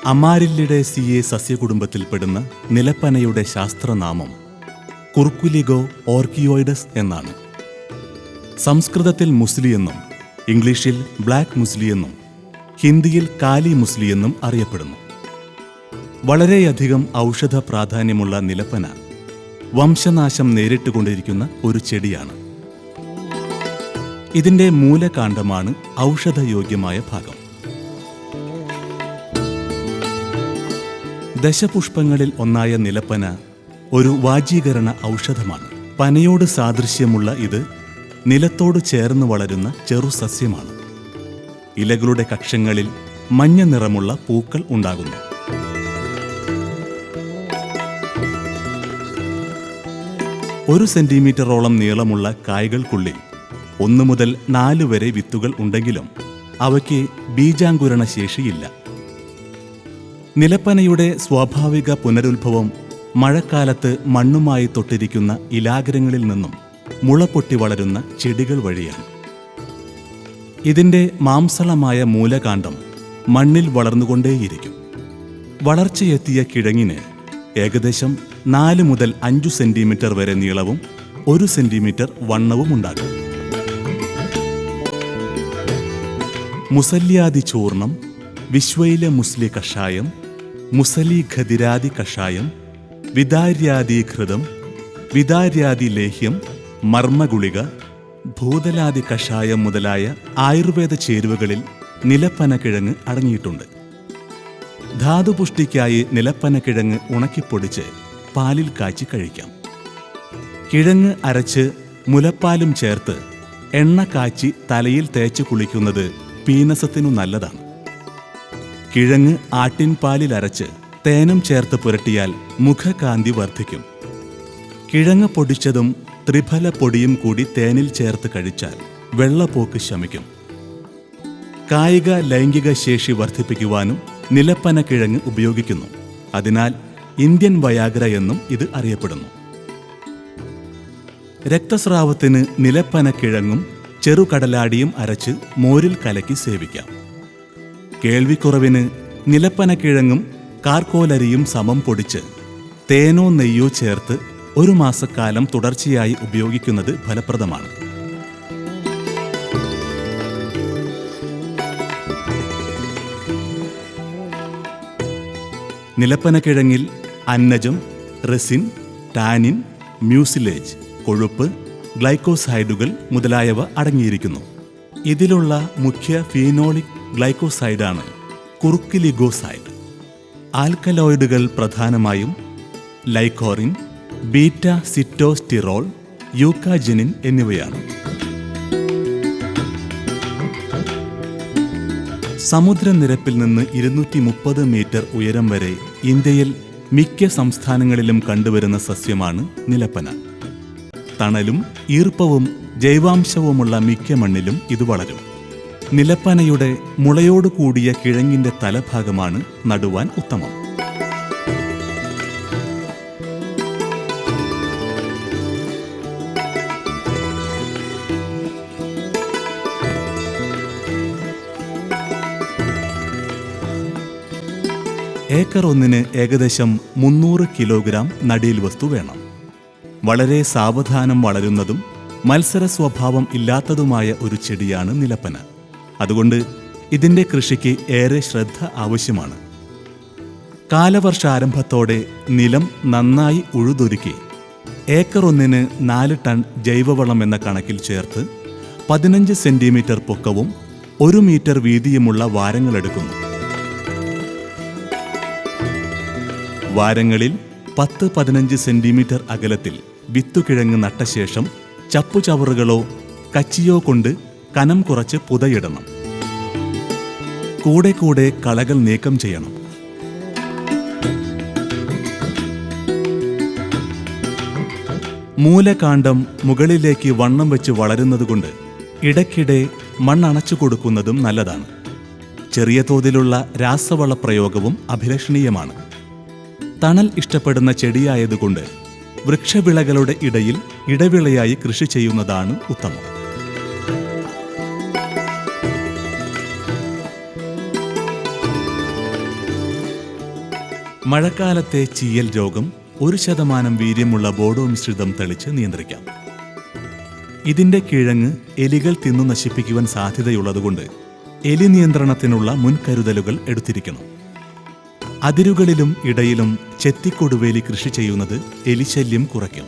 അമാരില്ലിഡേസിയെ സസ്യകുടുംബത്തിൽപ്പെടുന്ന നിലപ്പനയുടെ ശാസ്ത്രനാമം കുർക്കുലിഗോ ഓർക്കിയോയിഡസ് എന്നാണ്. സംസ്കൃതത്തിൽ മുസ്ലി എന്നും ഇംഗ്ലീഷിൽ ബ്ലാക്ക് മുസ്ലി എന്നും ഹിന്ദിയിൽ കാലി മുസ്ലി എന്നും അറിയപ്പെടുന്നു. വളരെയധികം ഔഷധ പ്രാധാന്യമുള്ള നിലപ്പന വംശനാശം നേരിട്ടുകൊണ്ടിരിക്കുന്ന ഒരു ചെടിയാണ്. ഇതിന്റെ മൂലകാണ്ഡമാണ് ഔഷധയോഗ്യമായ ഭാഗം. ദശപുഷ്പങ്ങളിൽ ഒന്നായ നിലപ്പന ഒരു വാജീകരണ ഔഷധമാണ്. പനയോട് സാദൃശ്യമുള്ള ഇത് നിലത്തോട് ചേർന്ന് വളരുന്ന ചെറുസസ്യമാണ്. ഇലകളുടെ കക്ഷങ്ങളിൽ മഞ്ഞ നിറമുള്ള പൂക്കൾ ഉണ്ടാകുന്നു. ഒരു സെന്റിമീറ്ററോളം നീളമുള്ള കായ്കൾക്കുള്ളിൽ 1 മുതൽ 4 വരെ വിത്തുകൾ ഉണ്ടെങ്കിലും അവയ്ക്ക് ബീജാങ്കുരണ ശേഷിയില്ല. നിലപ്പനയുടെ സ്വാഭാവിക പുനരുത്ഭവം മഴക്കാലത്ത് മണ്ണുമായി തൊട്ടിരിക്കുന്ന ഇലാഗ്രങ്ങളിൽ നിന്നും മുളപൊട്ടി വളരുന്ന ചെടികൾ വഴിയാണ്. ഇതിൻ്റെ മാംസളമായ മൂലകാണ്ഡം മണ്ണിൽ വളർന്നുകൊണ്ടേയിരിക്കും. വളർച്ചയെത്തിയ കിഴങ്ങിന് ഏകദേശം 4 മുതൽ 5 സെന്റിമീറ്റർ വരെ നീളവും 1 സെന്റിമീറ്റർ വണ്ണവും ഉണ്ടാകും. മുസല്യാദി ചൂർണം, വിശ്വൈല മുസ്ലി കഷായം, മുസലി ഖദിരാദി കഷായം, വിദാര്യാദീഘൃതം, വിദാര്യാദി ലേഹ്യം, മർമ്മഗുളിക, ഭൂതലാദി കഷായം മുതലായ ആയുർവേദ ചേരുവകളിൽ നിലപ്പനക്കിഴങ്ങ് അടങ്ങിയിട്ടുണ്ട്. ധാതുപുഷ്ടിക്കായി നിലപ്പനക്കിഴങ്ങ് ഉണക്കിപ്പൊടിച്ച് പാലിൽ കാച്ചി കഴിക്കാം. കിഴങ്ങ് അരച്ച് മുലപ്പാലും ചേർത്ത് എണ്ണ കാച്ചി തലയിൽ തേച്ച് കുളിക്കുന്നത് പീനസത്തിനു നല്ലതാണ്. കിഴങ്ങ് ആട്ടിൻപാലിൽ അരച്ച് തേനും ചേർത്ത് പുരട്ടിയാൽ മുഖകാന്തി വർദ്ധിക്കും. കിഴങ്ങ് പൊടിച്ചതും ത്രിഫല പൊടിയും കൂടി തേനിൽ ചേർത്ത് കഴിച്ചാൽ വെള്ളപ്പോക്ക് ശമിക്കും. കായിക ലൈംഗിക ശേഷി വർദ്ധിപ്പിക്കുവാനും നിലപ്പന കിഴങ്ങ് ഉപയോഗിക്കുന്നു. അതിനാൽ ഇന്ത്യൻ വയാഗ്ര എന്നും ഇത് അറിയപ്പെടുന്നു. രക്തസ്രാവത്തിന് നിലപ്പന കിഴങ്ങും ചെറുകടലാടിയും അരച്ച് മോരിൽ കലക്കി സേവിക്കാം. കേൾവിക്കുറവിന് നിലപ്പന കിഴങ്ങും കാർക്കോലരിയും സമം പൊടിച്ച് തേനോ നെയ്യോ ചേർത്ത് 1 മാസക്കാലം തുടർച്ചയായി ഉപയോഗിക്കുന്നത് ഫലപ്രദമാണ്. നിലപ്പനക്കിഴങ്ങിൽ അന്നജം, റെസിൻ, ടാനിൻ, മ്യൂസിലേജ്, കൊഴുപ്പ്, ഗ്ലൈക്കോസൈഡുകൾ മുതലായവ അടങ്ങിയിരിക്കുന്നു. ഇതിലുള്ള മുഖ്യ ഫീനോളിക് ഗ്ലൈക്കോസൈഡാണ് കുർക്കുലിഗോസൈഡ്. ആൽക്കലോയിഡുകൾ പ്രധാനമായും ലൈക്കോറിൻ, ബീറ്റ സിറ്റോസ്റ്റിറോൾ, യൂക്കാജിനിൻ എന്നിവയാണ്. സമുദ്രനിരപ്പിൽ നിന്ന് 230 മീറ്റർ ഉയരം വരെ ഇന്ത്യയിൽ മിക്ക സംസ്ഥാനങ്ങളിലും കണ്ടുവരുന്ന സസ്യമാണ് നിലപ്പന. തണലും ഈർപ്പവും ജൈവാംശവുമുള്ള മിക്ക മണ്ണിലും ഇത് വളരും. നിലപ്പനയുടെ മുളയോട് കൂടിയ കിഴങ്ങിന്റെ തലഭാഗമാണ് നടുവാൻ ഉത്തമം. ഏക്കർ ഒന്നിന് ഏകദേശം 300 കിലോഗ്രാം നടീൽ വസ്തു വേണം. വളരെ സാവധാനം വളരുന്നതും മത്സര സ്വഭാവം ഇല്ലാത്തതുമായ ഒരു ചെടിയാണ് നിലപ്പന. അതുകൊണ്ട് ഇതിൻ്റെ കൃഷിക്ക് ഏറെ ശ്രദ്ധ ആവശ്യമാണ്. കാലവർഷാരംഭത്തോടെ നിലം നന്നായി ഉഴുതൊരുക്കി ഏക്കർ ഒന്നിന് 4 ടൺ ജൈവവളം എന്ന കണക്കിൽ ചേർത്ത് 15 സെന്റിമീറ്റർ പൊക്കവും 1 മീറ്റർ വീതിയുമുള്ള വാരങ്ങളെടുക്കുന്നു. വാരങ്ങളിൽ 10-15 സെന്റിമീറ്റർ അകലത്തിൽ വിത്തുകിഴങ്ങ് നട്ട ശേഷം ചപ്പുചവറുകളോ കച്ചിയോ കൊണ്ട് കനം കുറച്ച് പുതയിടണം. കൂടെ കൂടെ കളകൾ നീക്കം ചെയ്യണം. മൂലകാണ്ഡം മുകളിലേക്ക് വണ്ണം വെച്ച് വളരുന്നതുകൊണ്ട് ഇടയ്ക്കിടെ മണ്ണണച്ചു കൊടുക്കുന്നതും നല്ലതാണ്. ചെറിയ തോതിലുള്ള രാസവള പ്രയോഗവും അഭിലഷണീയമാണ്. തണൽ ഇഷ്ടപ്പെടുന്ന ചെടിയായതുകൊണ്ട് വൃക്ഷവിളകളുടെ ഇടയിൽ ഇടവിളയായി കൃഷി ചെയ്യുന്നതാണ് ഉത്തമം. മഴക്കാലത്തെ ചീയൽ രോഗം 1% വീര്യമുള്ള ബോഡോ മിശ്രിതം തെളിച്ച് നിയന്ത്രിക്കാം. ഇതിന്റെ കിഴങ്ങ് എലികൾ തിന്നു നശിപ്പിക്കുവാൻ സാധ്യതയുള്ളതുകൊണ്ട് എലി നിയന്ത്രണത്തിനുള്ള മുൻകരുതലുകൾ എടുത്തിരിക്കണം. അതിരുകളിലും ഇടയിലും ചെത്തിക്കൊടുവേലി കൃഷി ചെയ്യുന്നത് എലിശല്യം കുറയ്ക്കും.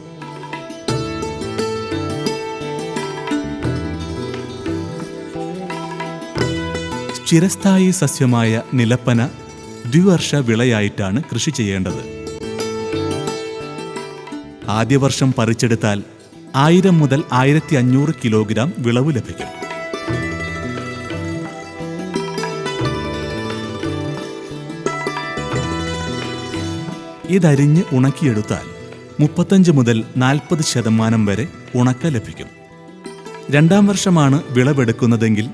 സ്ഥിരസ്ഥായി സസ്യമായ നിലപ്പന ദ്വിവർഷ വിളയായിട്ടാണ് കൃഷി ചെയ്യേണ്ടത്. ആദ്യ വർഷം പറിച്ചെടുത്താൽ 1000 മുതൽ 1500 കിലോഗ്രാം വിളവ് ലഭിക്കും. ഇതരിഞ്ഞ് ഉണക്കിയെടുത്താൽ 35 മുതൽ 40% വരെ ഉണക്ക ലഭിക്കും. രണ്ടാം വർഷമാണ് വിളവെടുക്കുന്നതെങ്കിൽ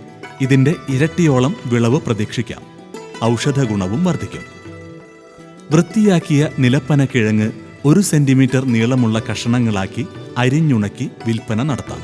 ഇതിന്റെ ഇരട്ടിയോളം വിളവ് പ്രതീക്ഷിക്കാം. ഔഷധ ഗുണവും വർദ്ധിക്കും. വൃത്തിയാക്കിയ നിലപ്പന കിഴങ്ങ് 1 സെന്റിമീറ്റർ നീളമുള്ള കഷണങ്ങളാക്കി അരിഞ്ഞുണക്കി വിൽപ്പന നടത്താം.